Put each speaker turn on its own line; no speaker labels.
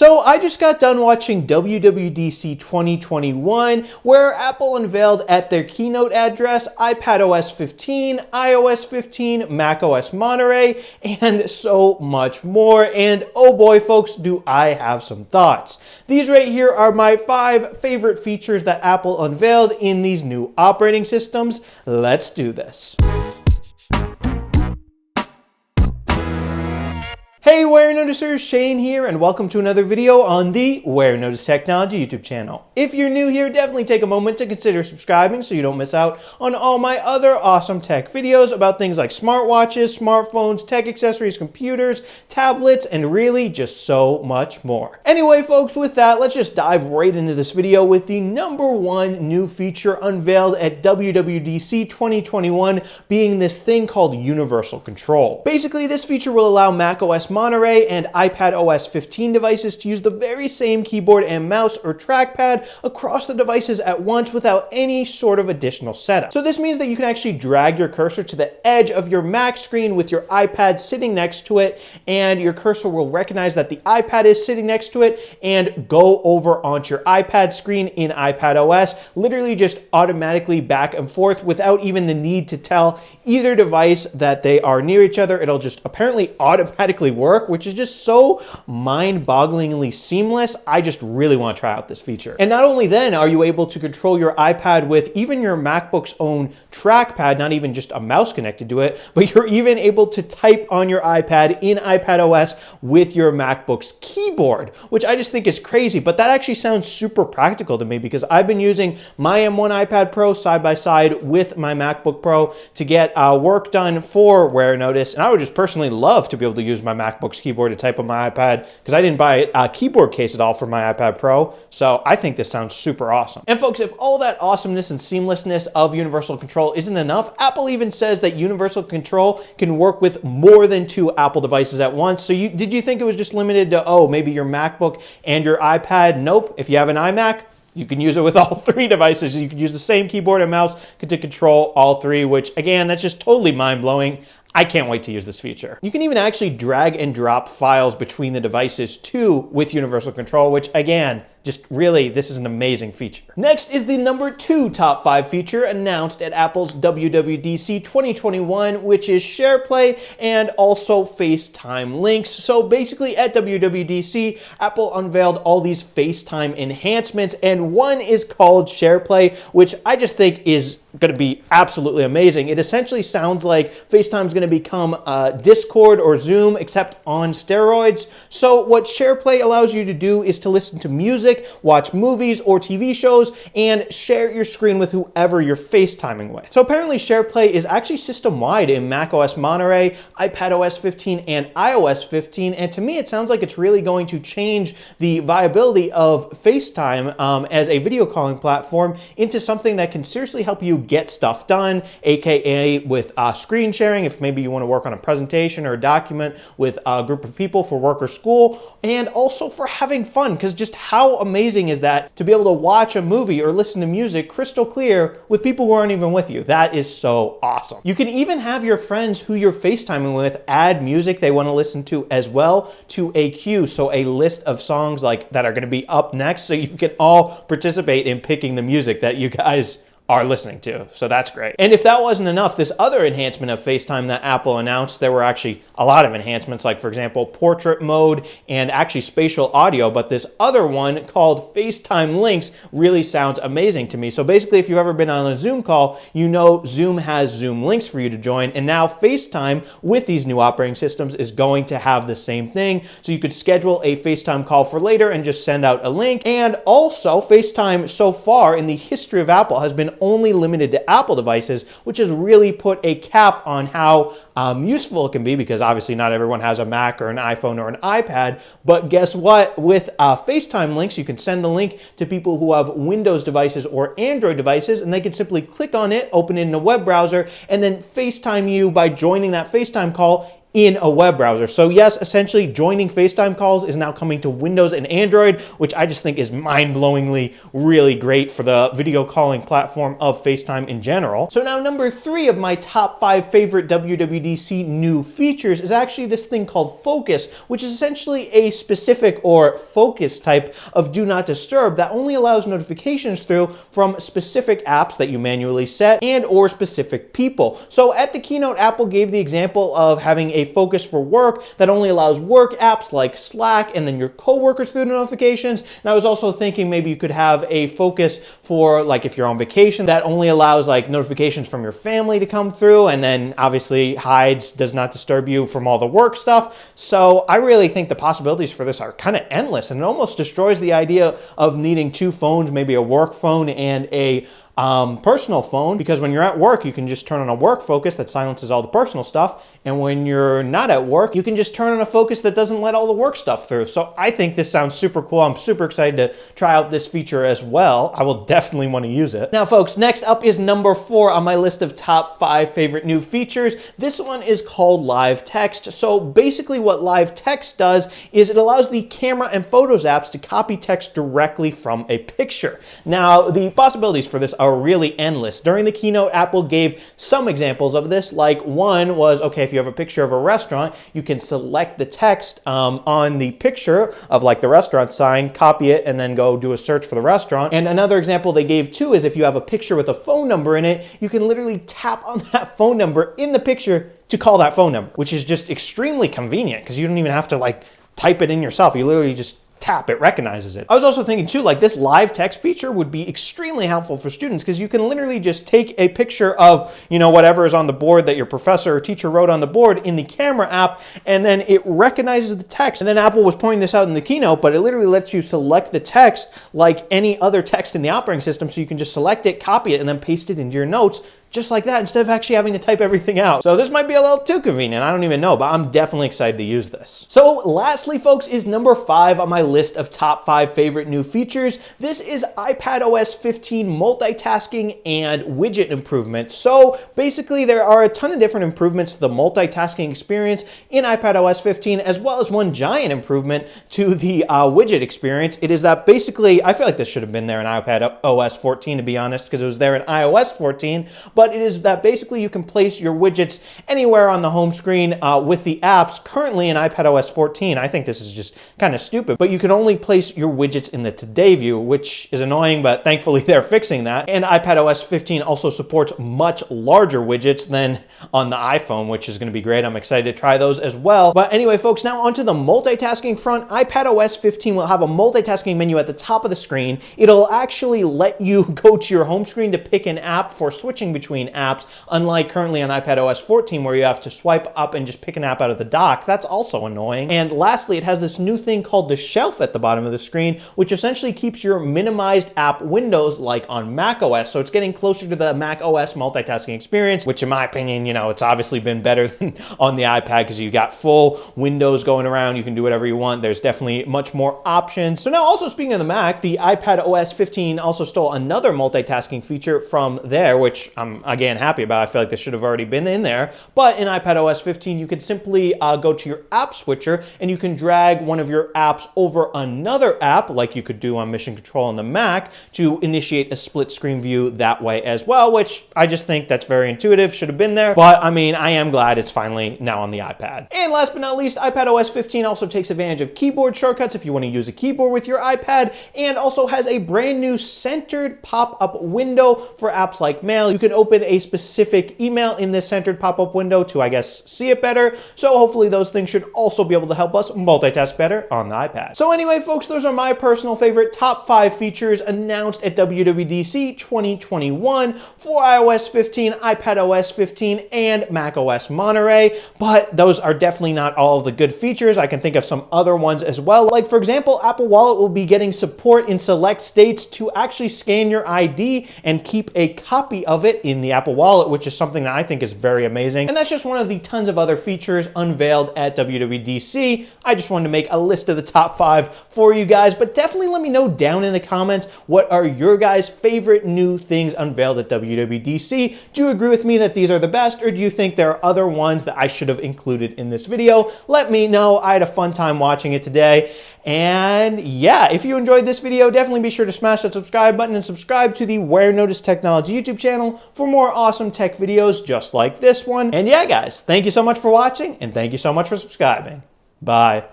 So I just got done watching WWDC 2021, where Apple unveiled at their keynote address iPadOS 15, iOS 15, macOS Monterey, and so much more. And oh boy, folks, do I have some thoughts. These right here are my 5 favorite features that Apple unveiled in these new operating systems. Let's do this. Hey Warenoticers, Shane here, and welcome to another video on the Warenotice Technology YouTube channel. If you're new here, definitely take a moment to consider subscribing so you don't miss out on all my other awesome tech videos about things like smartwatches, smartphones, tech accessories, computers, tablets, and really just so much more. Anyway, folks, with that, let's just dive right into this video with the #1 new feature unveiled at WWDC 2021 being this thing called Universal Control. Basically, this feature will allow macOS Monterey and iPadOS 15 devices to use the very same keyboard and mouse or trackpad across the devices at once without any sort of additional setup. So this means that you can actually drag your cursor to the edge of your Mac screen with your iPad sitting next to it, and your cursor will recognize that the iPad is sitting next to it and go over onto your iPad screen in iPadOS, literally just automatically back and forth without even the need to tell either device that they are near each other. It'll just apparently automatically work, which is just so mind-bogglingly seamless. I just really want to try out this feature. And not only then are you able to control your iPad with even your MacBook's own trackpad, not even just a mouse connected to it, but you're even able to type on your iPad in iPadOS with your MacBook's keyboard, which I just think is crazy. But that actually sounds super practical to me because I've been using my M1 iPad Pro side by side with my MacBook Pro to get work done for Warenotice, and I would just personally love to be able to use my MacBook's keyboard to type on my iPad because I didn't buy a keyboard case at all for my iPad Pro, so I think this sounds super awesome. And folks, if all that awesomeness and seamlessness of Universal Control isn't enough, Apple even says that Universal Control can work with more than 2 Apple devices at once. So did you think it was just limited to, oh, maybe your MacBook and your iPad? Nope. If you have an iMac, you can use it with all 3 devices. You can use the same keyboard and mouse to control all 3, which again, that's just totally mind-blowing. I can't wait to use this feature. You can even actually drag and drop files between the devices too with Universal Control, which again, just really, this is an amazing feature. Next is the #2 top 5 feature announced at Apple's WWDC 2021, which is SharePlay and also FaceTime links. So basically at WWDC, Apple unveiled all these FaceTime enhancements, and one is called SharePlay, which I just think is gonna be absolutely amazing. It essentially sounds like FaceTime is gonna become Discord or Zoom, except on steroids. So what SharePlay allows you to do is to listen to music, watch movies or TV shows, and share your screen with whoever you're FaceTiming with. So apparently SharePlay is actually system-wide in macOS Monterey, iPadOS 15, and iOS 15, and to me it sounds like it's really going to change the viability of FaceTime as a video calling platform into something that can seriously help you get stuff done, aka with screen sharing if maybe you want to work on a presentation or a document with a group of people for work or school, and also for having fun, because just how amazing is that to be able to watch a movie or listen to music crystal clear with people who aren't even with you? That is so awesome. You can even have your friends who you're FaceTiming with add music they want to listen to as well to a queue, so a list of songs like that are going to be up next, so you can all participate in picking the music that you guys are listening to. So that's great. And if that wasn't enough, this other enhancement of FaceTime that Apple announced, there were actually a lot of enhancements, like for example, portrait mode and actually spatial audio, but this other one called FaceTime Links really sounds amazing to me. So basically, if you've ever been on a Zoom call, you know Zoom has Zoom links for you to join, and now FaceTime with these new operating systems is going to have the same thing. So you could schedule a FaceTime call for later and just send out a link. And also, FaceTime so far in the history of Apple has been only limited to Apple devices, which has really put a cap on how useful it can be, because obviously not everyone has a Mac or an iPhone or an iPad. But guess what? With FaceTime links, you can send the link to people who have Windows devices or Android devices, and they can simply click on it, open it in a web browser, and then FaceTime you by joining that FaceTime call in a web browser. So yes, essentially joining FaceTime calls is now coming to Windows and Android, which I just think is mind-blowingly really great for the video calling platform of FaceTime in general. So now number 3 of my top 5 favorite WWDC new features is actually this thing called Focus, which is essentially a specific or focus type of do not disturb that only allows notifications through from specific apps that you manually set and or specific people. So at the keynote, Apple gave the example of having a focus for work that only allows work apps like Slack and then your coworkers through the notifications. And I was also thinking maybe you could have a focus for like if you're on vacation that only allows like notifications from your family to come through, and then obviously hides does not disturb you from all the work stuff. So I really think the possibilities for this are kind of endless, and it almost destroys the idea of needing 2 phones, maybe a work phone and a personal phone, because when you're at work, you can just turn on a work focus that silences all the personal stuff. And when you're not at work, you can just turn on a focus that doesn't let all the work stuff through. So I think this sounds super cool. I'm super excited to try out this feature as well. I will definitely want to use it. Now, folks, next up is number 4 on my list of top 5 favorite new features. This one is called Live Text. So basically what Live Text does is it allows the camera and photos apps to copy text directly from a picture. Now, the possibilities for this are really endless. During the keynote, Apple gave some examples of this. Like one was, okay, if you have a picture of a restaurant, you can select the text on the picture of like the restaurant sign, copy it, and then go do a search for the restaurant. And another example they gave too is if you have a picture with a phone number in it, you can literally tap on that phone number in the picture to call that phone number, which is just extremely convenient because you don't even have to like type it in yourself. You literally just tap, it recognizes it. I was also thinking too, like this live text feature would be extremely helpful for students because you can literally just take a picture of, you know, whatever is on the board that your professor or teacher wrote on the board in the camera app, and then it recognizes the text. And then Apple was pointing this out in the keynote, but it literally lets you select the text like any other text in the operating system. So you can just select it, copy it, and then paste it into your notes just like that instead of actually having to type everything out. So this might be a little too convenient. I don't even know, but I'm definitely excited to use this. So lastly, folks, is number 5 on my list of top 5 favorite new features. This is iPadOS 15 multitasking and widget improvements. So basically there are a ton of different improvements to the multitasking experience in iPadOS 15, as well as one giant improvement to the widget experience. It is that basically, I feel like this should have been there in iPadOS 14, to be honest, because it was there in iOS 14, but it is that basically you can place your widgets anywhere on the home screen with the apps. Currently in iPadOS 14, I think this is just kind of stupid, but you can only place your widgets in the Today view, which is annoying, but thankfully they're fixing that. And iPadOS 15 also supports much larger widgets than on the iPhone, which is going to be great. I'm excited to try those as well. But anyway, folks, now onto the multitasking front. iPadOS 15 will have a multitasking menu at the top of the screen. It'll actually let you go to your home screen to pick an app for switching between apps, unlike currently on iPadOS 14 where you have to swipe up and just pick an app out of the dock. That's also annoying. And lastly, it has this new thing called the shelf at the bottom of the screen, which essentially keeps your minimized app windows like on macOS. So it's getting closer to the macOS multitasking experience, which in my opinion, you know, it's obviously been better than on the iPad because you got full windows going around. You can do whatever you want. There's definitely much more options. So now also speaking of the Mac, the iPadOS 15 also stole another multitasking feature from there, which I'm again happy about. I feel like this should have already been in there. But in iPadOS 15, you can simply go to your app switcher and you can drag one of your apps over another app, like you could do on Mission Control on the Mac, to initiate a split screen view that way as well, which I just think that's very intuitive, should have been there. But I mean, I am glad it's finally now on the iPad. And last but not least, iPadOS 15 also takes advantage of keyboard shortcuts if you want to use a keyboard with your iPad, and also has a brand new centered pop-up window for apps like Mail. You can open a specific email in this centered pop-up window to, I guess, see it better. So hopefully those things should also be able to help us multitask better on the iPad. So anyway, folks, those are my personal favorite top 5 features announced at WWDC 2021 for iOS 15, iPadOS 15, and macOS Monterey. But those are definitely not all of the good features. I can think of some other ones as well. Like, for example, Apple Wallet will be getting support in select states to actually scan your ID and keep a copy of it in the Apple Wallet, which is something that I think is very amazing. And that's just one of the tons of other features unveiled at WWDC. I just wanted to make a list of the top 5 for you guys, but definitely let me know down in the comments, what are your guys' favorite new things unveiled at WWDC? Do you agree with me that these are the best, or do you think there are other ones that I should have included in this video? Let me know. I had a fun time watching it today. And yeah, if you enjoyed this video, definitely be sure to smash that subscribe button and subscribe to the Warenotice Technology YouTube channel for more awesome tech videos just like this one. And yeah, guys, thank you so much for watching, and thank you so much for subscribing. Bye.